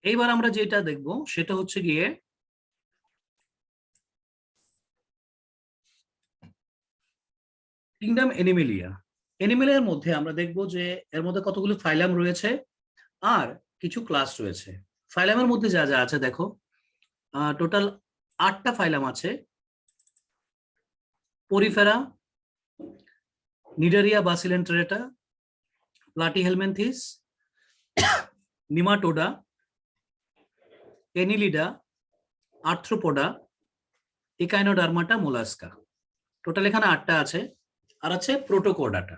এইবার আমরা যেটা দেখব সেটা হচ্ছে গিয়ে কিংডম এনিমেলিয়া। এনিমেলিয়ার মধ্যে আমরা দেখব যে এর মধ্যে কতগুলো ফাইলাম রয়েছে আর কিছু ক্লাস রয়েছে। ফাইলামের মধ্যে যা যা আছে দেখো, টোটাল 8টা ফাইলাম আছে। Porifera, Cnidaria Coelenterata, Platyhelminthes, Nematoda, Annelida, Arthropoda, Echinodermata, Mollusca. Total এখানে 8টা আছে। আর আছে প্রোটোকোডাটা।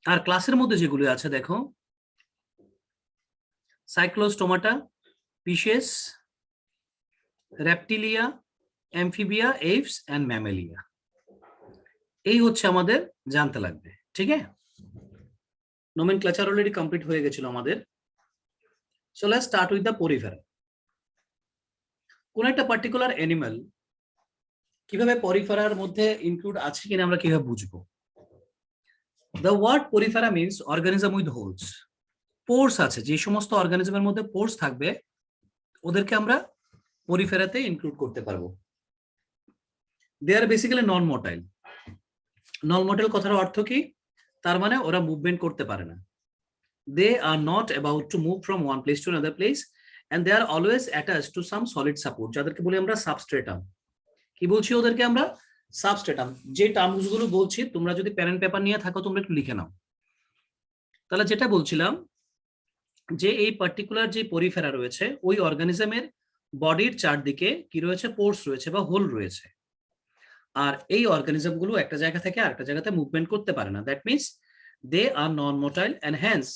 আর ক্লাসের মধ্যে যেগুলো আছে দেখো, Cyclostomata, Pisces, Reptilia, Amphibia, Aves and Mammalia. এই হচ্ছে আমাদের জানতে লাগবে, ঠিক আছে? নোমেনক্লেচার অলরেডি কমপ্লিট হয়ে গেছিল আমাদের। So let's start with the Porifera. কোন একটা পার্টিকুলার অ্যানিমাল কিভাবে পরিফেরার মধ্যে ইনক্লুড আছে কিনা আমরা কিভাবে বুঝবো? The word Porifera means organism with holes. Pores আছে, যে সমস্ত অর্গানিজমের মধ্যে পোর্স থাকবে ওদেরকে আমরা পরিফেরাতে ইনক্লুড করতে পারবো। They are basically non motile. Non motile কথার অর্থ কি? তার মানে ওরা মুভমেন্ট করতে পারে না। They are not about to move from one place to another place and they are always attached to some solid support, যাদেরকে বলি আমরা সাবস্ট্রেটাম। কি বলছি ওদেরকে আমরা? সাবস্ট্রেটাম। যে টার্মস গুলো বলছি তোমরা যদি পেন এন্ড পেপার নিয়ে থাকো তোমরা একটু লিখে নাও। তাহলে যেটা বলছিলাম যে এই পার্টিকুলার যে পরিফেরা রয়েছে ওই অর্গানিজমের বডির চারদিকে কি রয়েছে? পোর্স রয়েছে বা হোল রয়েছে। আর এই অর্গানিজম গুলো একটা জায়গা থেকে আরেকটা জায়গাতে মুভমেন্ট করতে পারে না। That means they are non motile and hence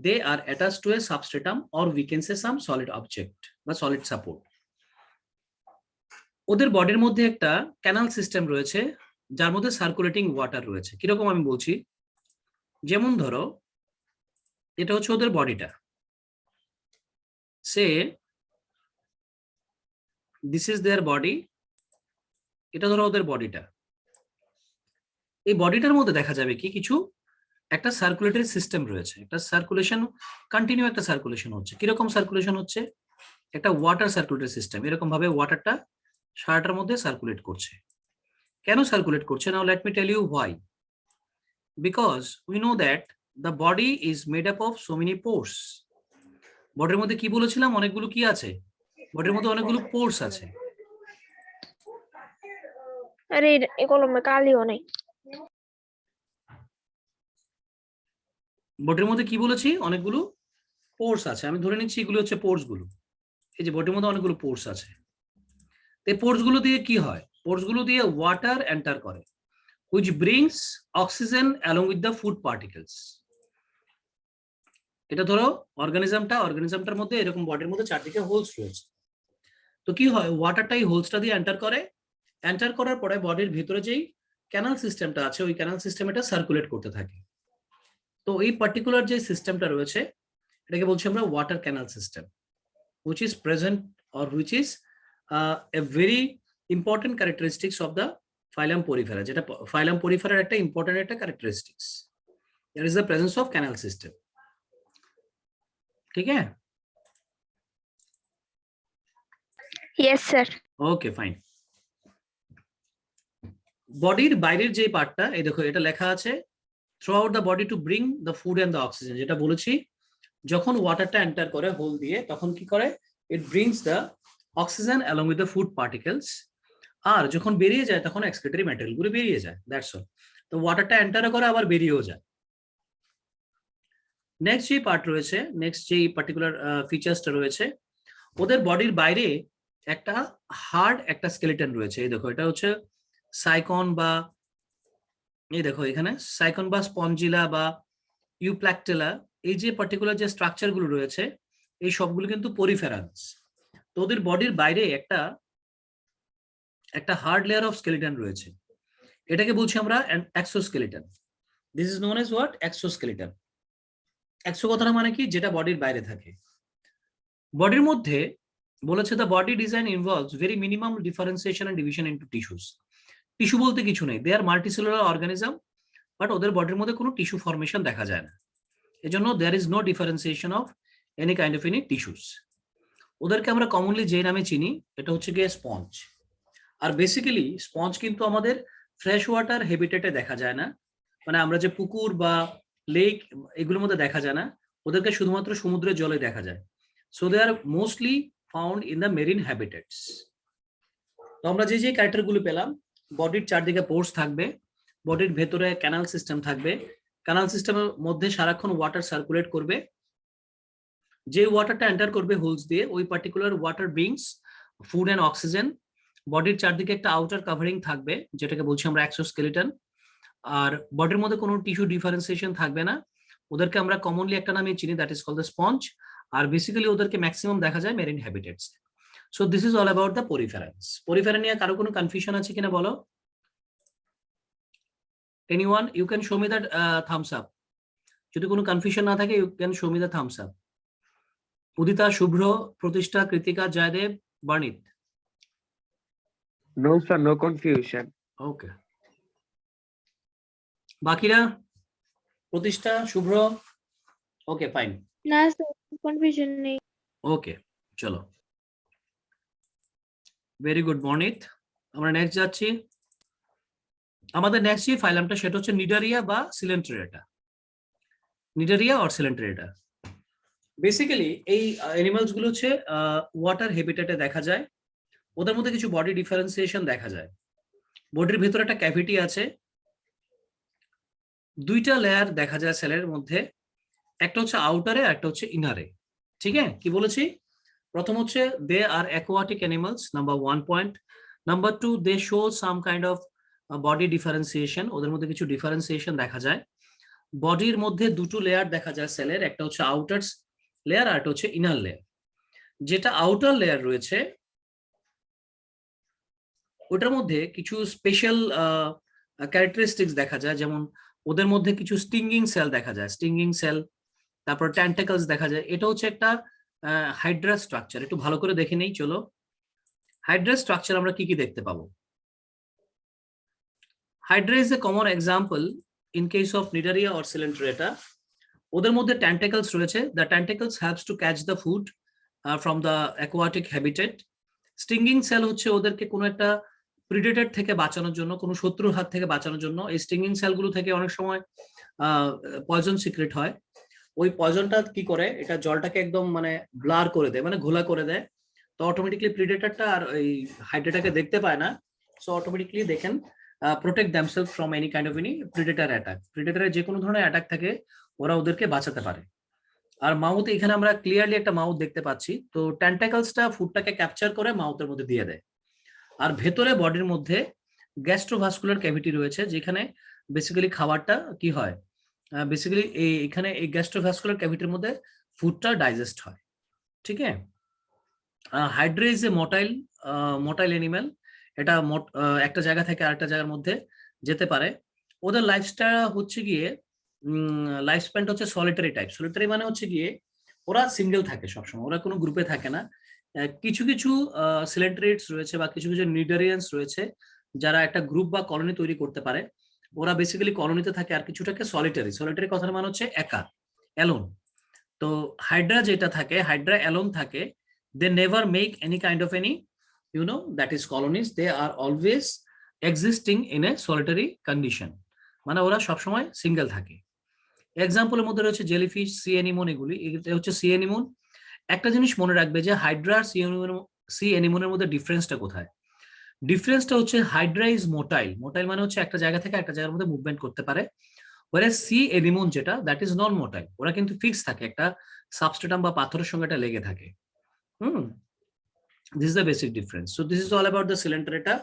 they are attached to a substratum or we can say some solid object বা সলিড সাপোর্ট। ওদের বডির মধ্যে একটা ক্যানাল সিস্টেম রয়েছে যার মধ্যে সার্কুলেটিং ওয়াটার রয়েছে। কিরকম আমি বলছি, যেমন ধরো এটা হচ্ছে ওদের বডিটা, say this is there body, এটা ধরো ওদের বডিটা। এই বডিটার মধ্যে দেখা যাবে কি কিছু একটা সার্কুলেটরি সিস্টেম রয়েছে, একটা সার্কুলেশন, কন্টিনিউ একটা সার্কুলেশন হচ্ছে। কিরকম সার্কুলেশন হচ্ছে? একটা ওয়াটার সার্কুলেটরি সিস্টেম, এরকম ভাবে ওয়াটারটা সারাটার মধ্যে সার্কুলেট করছে। কেন সার্কুলেট করছে? Now let me tell you why. Because we know that the body is made up of so many pores. বডির মধ্যে কি বলেছিলাম? অনেকগুলো কি আছে? বডির মধ্যে অনেকগুলো পোর্স আছে। আরে এই কলমে কালিও নাই। বডির মধ্যে কি বলেছি? অনেকগুলো পোর্স আছে। আমি ধরে নিচ্ছি এগুলো হচ্ছে পোর্স গুলো। এই যে বডির মধ্যে অনেকগুলো পোর্স আছে। এই পোর্স গুলো দিয়ে কি হয়? পোর্স গুলো দিয়ে ওয়াটার এন্টার করে, which brings oxygen along with the food particles. এটা ধরো অর্গানিজমটার মধ্যে এরকম বডির মধ্যে চারদিকে হোলস রয়েছে। তো কি হয়? ওয়াটারটা এই হোলসটা দিয়ে এন্টার করে, এন্টার করার পরে বডির ভিতরে যেই ক্যানাল সিস্টেমটা আছে ওই ক্যানাল সিস্টেম এটা সার্কুলেট করতে থাকে। তো এই পার্টিকুলার যে সিস্টেমটা রয়েছে এটাকে বলছি আমরা water canal system, which is present or which is a very important characteristics of the phylum Porifera, যেটা phylum Porifera একটা ইম্পর্টেন্ট একটা characteristics. There is the presence of canal system. ঠিক আছে? Yes sir. Okay fine. বডির বাইরের যে পার্টটা, এই দেখো এটা লেখা আছে throughout the body to bring the food and the oxygen. যেটা বলেছি যখন ওয়াটারটা এন্টার করে হোল দিয়ে তখন কি করে? It brings the oxygen along with the food particles. আর যখন বেরিয়ে যায় তখন এক্সক্রিটরি ম্যাটেরিয়াল গুলো বেরিয়ে যায়। That's all. তো ওয়াটারটা এন্টার করে আবার বেরিয়েও যায়। নেক্সট যে পার্ট রয়েছে, নেক্সট যে পার্টিকুলার ফিচার্সটা রয়েছে, ওদের বডির বাইরে একটা হার্ড একটা স্কেলেটন রয়েছে। এই দেখো এটা হচ্ছে সাইকন বা এই দেখো এখানে সাইকন বা স্পঞ্জিলা বা ইউপ্ল্যাকটেলা, এই যে পার্টিকুলার যে স্ট্রাকচার গুলো রয়েছে এই সবগুলো কিন্তু পরিফেরান্স। তো ওদের বডির বাইরে একটা হার্ড লেয়ার অফ স্কেলেটন রয়েছে, এটাকে বলছি আমরা exoskeleton. This is known as what? Exoskeleton. Exo কথাটা মানে কি? যেটা বডির বাইরে থাকে। বডির মধ্যে বলেছে the body design involves very minimum differentiation and division into tissues. Tissue বলতে কিছু নেই, they are multicellular organism, but ওদের বডির মধ্যে কোনো টিস্যু ফর্মেশন দেখা যায় না। এজন্য there is no differentiation of any kind of any tissues. ওদেরকে আমরা কমনলি যে নামে চিনি এটা হচ্ছে গিয়ে স্পঞ্জ। আর বেসিক্যালি স্পঞ্জ কিন্তু আমাদের ফ্রেশ ওয়াটার হ্যাবিটেটে দেখা যায় না, মানে আমরা যে পুকুর বা লেক এগুলোর মধ্যে দেখা যায় না, ওদেরকে শুধুমাত্র সমুদ্রের জলে দেখা যায়। So they are mostly found in the marine habitats. তো আমরা যে ক্যারেক্টারগুলো পেলাম, বডির চারদিকে পোর্স থাকবে, বডির ভেতরে ক্যানাল সিস্টেম থাকবে, ক্যানাল সিস্টেমের মধ্যে সারাক্ষণ ওয়াটার সার্কুলেট করবে, যে ওয়াটারটা এন্টার করবে হোলস দিয়ে ওই particular water brings food and oxygen. বডির চারদিকে একটা আউটার কাভারিং থাকবে যেটাকে বলছি আমরা এক্সোস্কেলিটন। আর বডির মধ্যে কোনো টিস্যু ডিফারেন্সিয়েশন থাকবে না, ওদেরকে আমরা কমনলি একটা নামে চিনি, that is called the sponge. আর বেসিক্যালি ওদেরকে ম্যাক্সিমাম দেখা যায় marine habitats. So this is all about the poriferans. Porifera নিয়ে কারো কোনো কনফিউশন আছে কিনা বলো? Anyone, you can show me that thumbs up. যদি কোনো কনফিউশন না থাকে you can show me the thumbs up. Udita, Shubhra, Pratishtha, Kritika, Joydeb, বার্নিত। No, sir, no confusion. ওকে, বাকিরা? প্রতিষ্ঠা, শুভ্র? ওকে, ফাইন। না স্যার, কনফিউশন নেই। ওকে, চলো, ভেরি গুড বর্ণিত। আমরা নেক্সট যাচ্ছি। আমাদের নেক্সট যে ফাইলামটা সেটা হচ্ছে নিডারিয়া বা সিলেন্ট্রেটা। নিডারিয়া অর সিলেন্ট্রেটা বেসিক্যালি এই অ্যানিমালস গুলো হচ্ছে ওয়াটার হ্যাবিটেটে দেখা যায়। ওদের মধ্যে কিছু বডি ডিফারেন্সিয়েশন দেখা যায়। বডির ভিতরে একটা ক্যাভিটি আছে, দুইটা লেয়ার দেখা যায় সেলের মধ্যে, একটা হচ্ছে আউটারে আর একটা হচ্ছে ইনারে। ঠিক আছে, কি বলেছি? প্রথম হচ্ছে they are aquatic animals, number 1 point. Number 2, they show some kind of body differentiation, ওদের মধ্যে কিছু ডিফারেন্সিয়েশন দেখা যায়। বডির মধ্যে দুটো লেয়ার দেখা যায় সেলের, একটা হচ্ছে আউটার লেয়ার আর একটা হচ্ছে ইনার লেয়ার। যেটা আউটার লেয়ার রয়েছে ওটার মধ্যে কিছু স্পেশাল ক্যারেক্টারিস্টিক্স দেখা যায়, যেমন ওদের মধ্যে কিছু স্টিঙ্গিং সেল দেখা যায়, স্টিঙ্গিং সেল, তারপর ট্যান্টাকলস দেখা যায়। এটা হচ্ছে একটা হাইড্রা স্ট্রাকচার। একটু ভালো করে দেখে নেই, চলো। হাইড্রা স্ট্রাকচার আমরা কি কি দেখতে পাবো? Hydra is a common example in case of Cnidaria or Coelenterata. ওদের মধ্যে ট্যান্টাকলস রয়েছে। The tentacles helps to catch the food from the aquatic habitat. Stinging cell হচ্ছে ওদেরকে কোনো একটা প্রিডেটর থেকে বাঁচানোর জন্য, কোনো শত্রুর হাত থেকে বাঁচানোর জন্য এই স্টিঙ্গিং সেলগুলো থেকে অনেক সময় পয়জন সিক্রেট হয়। ওই পয়জনটা কি করে, এটা জলটাকে একদম মানে ব্লার করে দেয়, মানে ঘোলা করে দেয়। তো অটোমেটিকলি প্রিডেটরটা আর এই হাইড্রাটাকে দেখতে পায় না। So automatically they can protect themselves from any kind of any predator attack. প্রিডেটরের যে কোনো ধরনের অ্যাটাক থেকে ওরা ওদেরকে বাঁচাতে পারে। আর মাউথ, এখানে আমরা ক্লিয়ারলি একটা মাউথ দেখতে পাচ্ছি। তো ট্যান্টাকলসটা ফুডটাকে ক্যাপচার করে মাউথের মধ্যে দিয়ে দেয়। আর ভেতরে বডির মধ্যে গ্যাস্ট্রোভাস্কুলার ক্যাভিটি রয়েছে, যেখানে বেসিক্যালি খাবারটা কি হয়, বেসিক্যালি এখানে এই গ্যাস্ট্রোভাস্কুলার ক্যাভিটির মধ্যে ফুডটা ডাইজেস্ট হয়। ঠিক আছে। Hydra is A motile animal. এটা একটা জায়গা থেকে আরেকটা জায়গার মধ্যে যেতে পারে। ওদের লাইফস্টাইল হচ্ছে গিয়ে লাইফ স্প্যান হচ্ছে সলিটারি টাইপ। সলিটারি মানে হচ্ছে গিয়ে ওরা সিঙ্গেল থাকে সবসময়, ওরা কোনো গ্রুপে থাকে না। কিছু কিছু সিলেন্ট্রেটস রয়েছে বা কিছু কিছু নিডারিয়ান্স রয়েছে যারা একটা গ্রুপ বা কলোনি তৈরি করতে পারে। ওরা বেসিক্যালি কলোনিতে থাকে, আর কিছুটাকে সলিটারি। সলিটারি কথার মানে হচ্ছে একা, অ্যালোন। তো হাইড্রা যেটা থাকে, হাইড্রা অ্যালোন থাকে। They never make any kind of any that is colonies. They are always existing in a solitary condition, মানে ওরা সবসময় সিঙ্গেল থাকে। এক্সাম্পলের মধ্যে রয়েছে জেলিফিশ, সি অ্যানিমন। এগুলি হচ্ছে সি অ্যানিমন। একটা জিনিস মনে রাখবে যে হাইড্রা আর সি অ্যানিমনের মধ্যে ডিফারেন্সটা কোথায়। ডিফারেন্সটা হচ্ছে হাইড্রা ইজ মোটাইল। মোটাইল মানে হচ্ছে একটা জায়গা থেকে একটা জায়গার মধ্যে মুভমেন্ট করতে পারে। whereas সি অ্যানিমন যেটা, দ্যাট ইজ নন মোটাইল। ওরা কিন্তু ফিক্স থাকে, একটা সাবস্ট্রেটাম বা পাথরের সঙ্গে এটা লেগে থাকে। This is the basic difference. So this is all about the Coelenterata.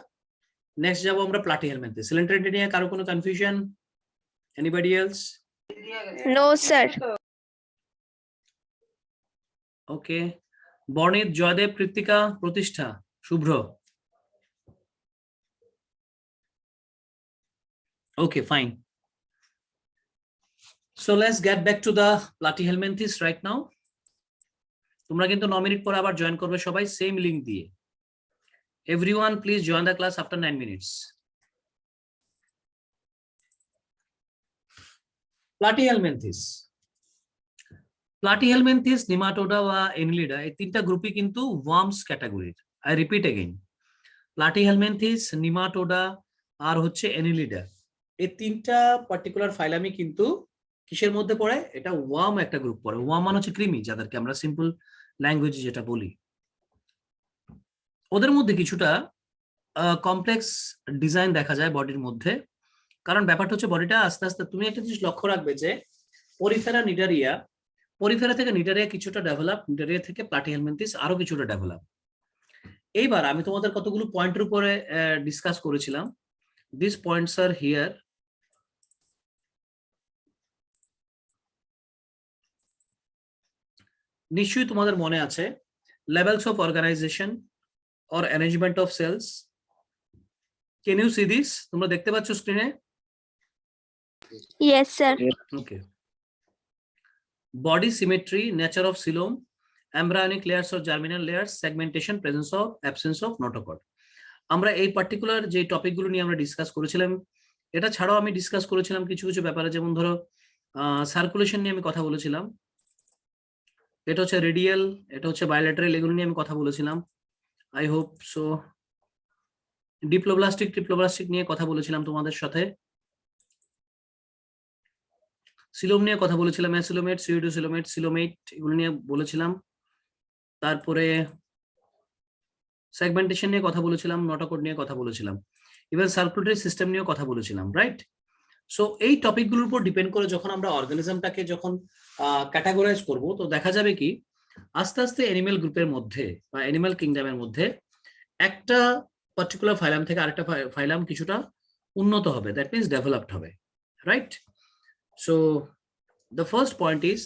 Next যাবো আমরা প্লাটিহেলমিনথেস। সিলেন্ট্রেটা নিয়ে কারো কোনো confusion? Anybody else? No sir. Okay, Barnita, Joydev, Krittika, প্রতিষ্ঠা, শুভ্র। Okay, fine. So let's get back to the platyhelminthes right now. তোমরা কিন্তু 9 minute পরে আবার জয়েন করবে সবাই, সেম লিংক দিয়ে। Everyone please join the class after 9 minutes. Platyhelminthes. Platyhelminthes, নিমাটোডা বা এনিলিডা এই তিনটা গ্রুপই কিন্তু ওয়ার্মস ক্যাটাগরির। আই রিপিট এগেইন, প্লাটিহেলমিনথিস, নিমাটোডা আর হচ্ছে এনিলিডা এই তিনটা পার্টিকুলার ফাইলামই কিন্তু কিসের মধ্যে পড়ে? এটা ওয়ার্ম একটা গ্রুপ পড়ে। ওয়ার্ম মানে হচ্ছে কৃমি, যাদেরকে আমরা সিম্পল ল্যাঙ্গুয়েজে যেটা বলি। ওদের মধ্যে কিছুটা কমপ্লেক্স ডিজাইন দেখা যায় বডির মধ্যে, কারণ ব্যাপারটা হচ্ছে বডিটা আস্তে আস্তে, তুমি একটা জিনিস লক্ষ্য রাখবে যে পরিফেরা নিডারিয়া, পরিফেরা থেকে নিডারিয়া কিছুটা ডেভেলপ, নিডারিয়া থেকে প্লাটিহেলমিনথিস আরো কিছুটা ডেভেলপ। এইবার আমি তোমাদের কতগুলো পয়েন্টের উপরে ডিসকাস করেছিলাম। This points are here. নিশ্চয়ই তোমাদের মনে আছে levels of organisation or arrangement of cells. Can you see this? তোমরা দেখতে পাচ্ছ স্ক্রিনে? Yes, sir. Okay. Body symmetry, nature of coelom, embryonic layers or germinal layers, segmentation, presence of absence of notochord। আমরা এই পার্টিকুলার যে টপিকগুলো নিয়ে আমরা ডিসকাস করেছিলাম, এটা ছাড়াও আমি ডিসকাস করেছিলাম কিছু কিছু ব্যাপারে, যেমন ধরো সার্কুলেশন নিয়ে আমি কথা বলেছিলাম, এটা হচ্ছে রেডিয়াল, এটা হচ্ছে বায়োল্যাটারাল, এগুলো নিয়ে আমি কথা বলেছিলাম। I hope so. Diploblastic, triploblastic নিয়ে কথা বলেছিলাম তোমাদের সাথে। সিলোম নিয়ে কথা বলেছিলাম, অ্যাসিলোমেট, সিউডোসিলোমেট, সিলোমেট এগুলো নিয়ে বলেছিলাম। তারপরে সেগমেন্টেশন নিয়ে কথা বলেছিলাম, নটোকড নিয়ে কথা বলেছিলাম, ইভেন সার্কুলেটরি সিস্টেম নিয়েও কথা বলেছিলাম, রাইট? সো এই টপিকগুলোর উপর ডিপেন্ড করে যখন আমরা অর্গানিজমটাকে যখন ক্যাটাগরাইজ করব, তো দেখা যাবে কি আস্তে আস্তে অ্যানিমেল গ্রুপের মধ্যে বা অ্যানিমেল কিংডমের মধ্যে একটা পার্টিকুলার ফাইলাম থেকে আরেকটা ফাইলাম কিছুটা উন্নত হবে, দ্যাট মিনস ডেভেলপড হবে, right? So the first point is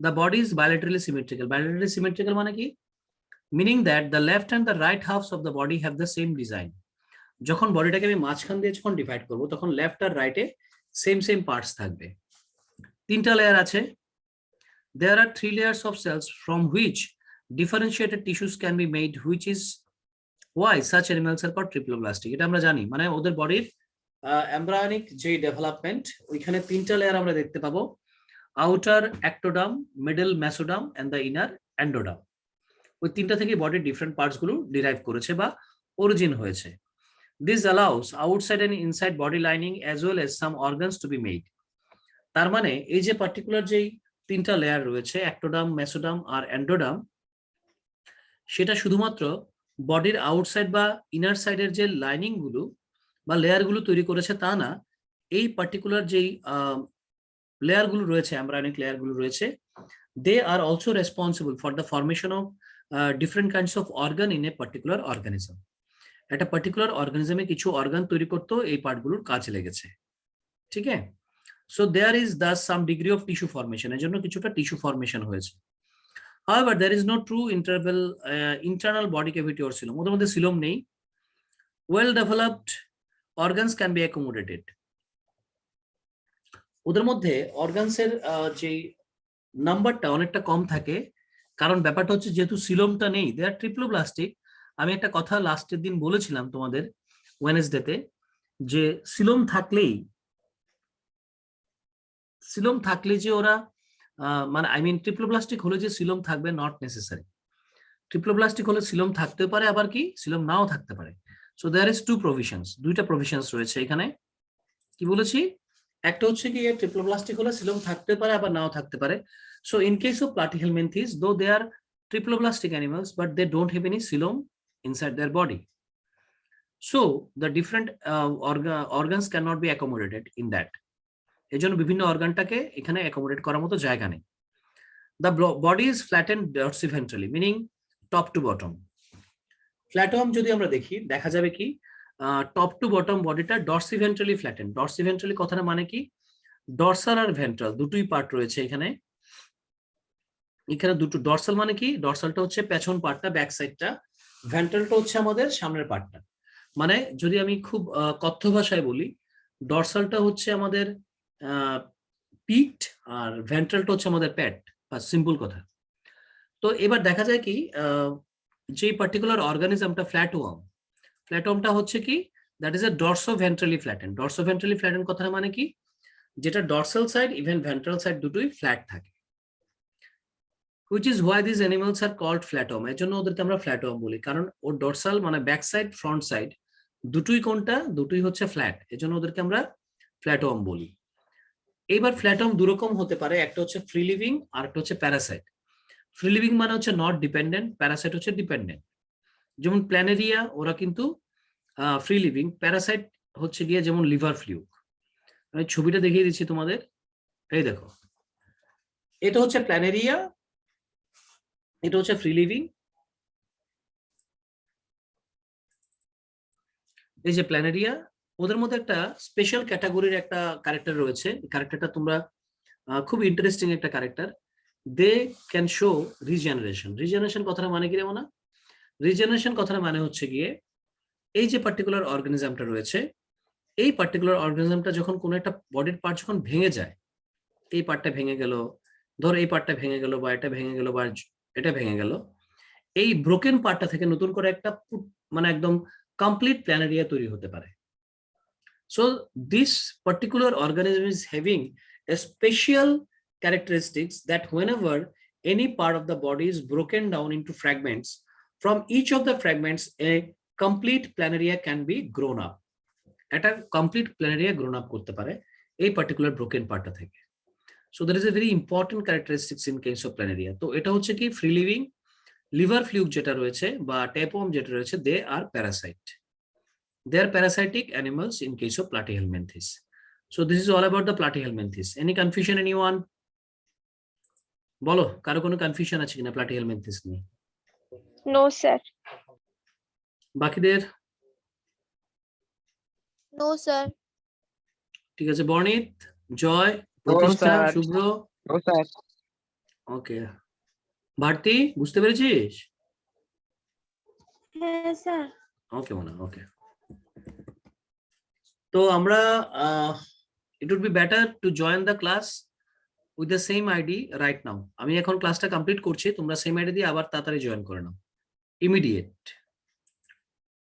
the body is bilaterally symmetrical. Bilaterally symmetrical মানে কি? Meaning that the left and the right halves of the body have the same design. যখন বডিটাকে আমি মাঝখান দিয়ে যখন divide করব, তখন লেফট আর রাইটে সেম সেম পার্টস থাকবে। তিনটা লেয়ার আছে। There are 3 layers of cells from which differentiated tissues can be made, which is why such animals are called triploblastic. এটা আমরা জানি, মানে ওদের বডির এমব্রায়োনিক যে ডেভেলপমেন্ট, ওইখানে তিনটা লেয়ার আমরা দেখতে পাবো, outer ectoderm, middle mesoderm and the inner endoderm. ওই তিনটা থেকে বডির ডিফারেন্ট পার্টস গুলো ডিরাইভ করেছে বা অরিজিন হয়েছে। This allows outside and inside body lining as well as some organs to be made. তার মানে এই যে পার্টিকুলার যেই তিনটা লেয়ার রয়েছে, অ্যাক্টোডাম, মেসোডাম আর এন্ডোডাম, সেটা শুধুমাত্র বডির আউটসাইড বা ইনার সাইডের যে লাইনিং গুলো বা লেয়ার গুলো তৈরি করেছে তা না, এই পার্টিকুলার যেই লেয়ার গুলো রয়েছে, এমব্রায়োনিক লেয়ার গুলো রয়েছে, they are also responsible for the formation of different kinds of organ in a particular organism. একটা পার্টিকুলার অর্গানিজমে কিছু অর্গান তৈরি করতেও এই পার্টগুলোর কাজে লেগেছে, ঠিক আছে? So there is thus some degree of tissue formation, এর জন্য কিছুটা টিস্যু ফরমেশন হয়েছে। However, there is no true internal body cavity or coelom. ওদের মধ্যে সিলোম নেই। Well developed organs can be accommodated. ওদের মধ্যে অর্গানসের যে নাম্বারটা অনেকটা কম থাকে, কারণ ব্যাপারটা হচ্ছে যেহেতু সিলোমটা নেই, দে আর ট্রিপ্লোব্লাস্টিক। আমি একটা কথা লাস্টের দিন বলেছিলাম তোমাদের ওয়েডনেসডেতে, যে সিলোম থাকলে যে ওরা মানে আই মিন ট্রিপ্লোব্লাস্টিক হলে যে সিলোম থাকবে, নট নেসেসারি। ট্রিপ্লোব্লাস্টিক হলে সিলোম থাকতে পারে, আবার কি সিলোম নাও থাকতে পারে। সো দেয়ার ইজ দুইটা প্রভিশনস রয়েছে এখানে। কি বলেছি? একটা হচ্ছে কি ট্রিপ্লোব্লাস্টিক হলে সিলোম থাকতে পারে, আবার নাও থাকতে পারে। So in case of Platyhelminthes, দো দে আর triploblastic animals, but they don't have any coelom inside their body. So the different organs cannot be accommodated in that. এজন্য বিভিন্ন অর্গানটাকে এখানে অ্যাকোমোডেট করার মতো জায়গা নেই। The body is flattened dorsiventrally, meaning top to bottom. ফ্ল্যাটম যদি আমরা দেখি, দেখা যাবে কি টপ টু বটম বডিটা ডরসিভেন্ট্রালি ফ্ল্যাটেন। ডরসিভেন্ট্রালি কথাটা মানে কি? ডরসাল আর ভেন্ট্রাল দুটোই পার্ট রয়েছে এখানে। এখানে দুটো, ডরসাল মানে কি? ডরসালটা হচ্ছে পেছন পার্টটা, ব্যাক সাইডটা, ভেন্ট্রালটা হচ্ছে আমাদের সামনের পার্টটা। মানে যদি আমি খুব কথ্য ভাষায় বলি, ডরসালটা হচ্ছে আমাদের পিঠ আর ভেন্ট্রালটা হচ্ছে আমাদের পেট, বা সিম্পল কথা। তো এবার দেখা যায় কি যে পার্টিকুলার অর্গানিজমটা ফ্ল্যাটওয়ার্মটা হচ্ছে কি, that is a dorsoventrally flatten. Dorsoventrally flatten কথাটা মানে কি? যেটা dorsal side even ventral side দুটোই ফ্ল্যাট থাকে। which is why these animals are called flatum. এর জন্য ওদেরকে আমরা ফ্ল্যাটম বলি, কারণ ওর ডরসাল মানে ব্যাক সাইড ফ্রন্ট সাইড দুটোই কোনটা, দুটোই হচ্ছে ফ্ল্যাট, এজন্য ওদেরকে আমরা ফ্ল্যাটম বলি। এইবার ফ্ল্যাটম দুরকম হতে পারে, একটা হচ্ছে ফ্রি লিভিং আর একটা হচ্ছে প্যারাসাইট। ফ্রি লিভিং মানে হচ্ছে নট ডিপেন্ডেন্ট, প্যারাসাইট হচ্ছে ডিপেন্ডেন্ট। যেমন প্ল্যানেরিয়া ওরা কিন্তু ফ্রি লিভিং, প্যারাসাইট হচ্ছে গিয়ে যেমন লিভার ফ্লুক। আমি ছবিটা দেখিয়ে দিচ্ছি তোমাদের, এই দেখো, এটা হচ্ছে প্ল্যানেরিয়া, এটা হচ্ছে ফ্রি লিভিং। এই যে প্ল্যানেরিয়া, ওদের মধ্যে একটা স্পেশাল ক্যাটাগরির একটা ক্যারেক্টার রয়েছে। ক্যারেক্টারটা তোমরা খুব ইন্টারেস্টিং একটা character. They can show regeneration. Regeneration কথাটা মানে কি রে মনে? রিজেনারেশন কথাটা মানে হচ্ছে গিয়ে এই যে পার্টিকুলার অর্গানিজমটা রয়েছে, এই পার্টিকুলার অর্গানিজমটা যখন কোনো একটা বডির পার্ট যখন ভেঙে যায়, এই পার্টটা ভেঙে গেল, ধর এই পার্টটা ভেঙে গেল, বা এটা ভেঙে গেল, বা এটা ভেঙে গেল, এই ব্রোকেন পার্টটা থেকে নতুন করে একটা মানে একদম কমপ্লিট প্ল্যানেরিয়া তৈরি হতে পারে। So this particular organism is having a special characteristics that whenever any part of the body is broken down into fragments, from each of the fragments a complete planaria can be grown up. Eta complete planaria grown up korte pare ei particular broken part ta theke. So there is a very important characteristics in case of planaria. To eta hocche ki free living, liver fluke jeta royeche ba tapeworm jeta royeche, they are parasite. They are parasitic animals in case of platyhelminthes. So this is all about the platyhelminthes. Any confusion anyone? বলো, কারো কোনো confusion আছে কিনা platyhelminthes নিয়ে? No, sir. বাকিদের? No, sir. ঠিক আছে, বর্ণিত, জয়, প্রতিষ্ঠা, sir. শুভ্র, No, sir. ওকে, ভারতী, বুঝতে পেরেছিস? Yes, sir. ওকে মনে, ওকে। তো আমরা it would be better to join the class with the same ID right now. আমি এখন ক্লাসটা কমপ্লিট করছি, তোমরা সেম আইডি দিয়ে আবার তাড়াতাড়ি জয়েন করে নাও, ইমিডিয়েট।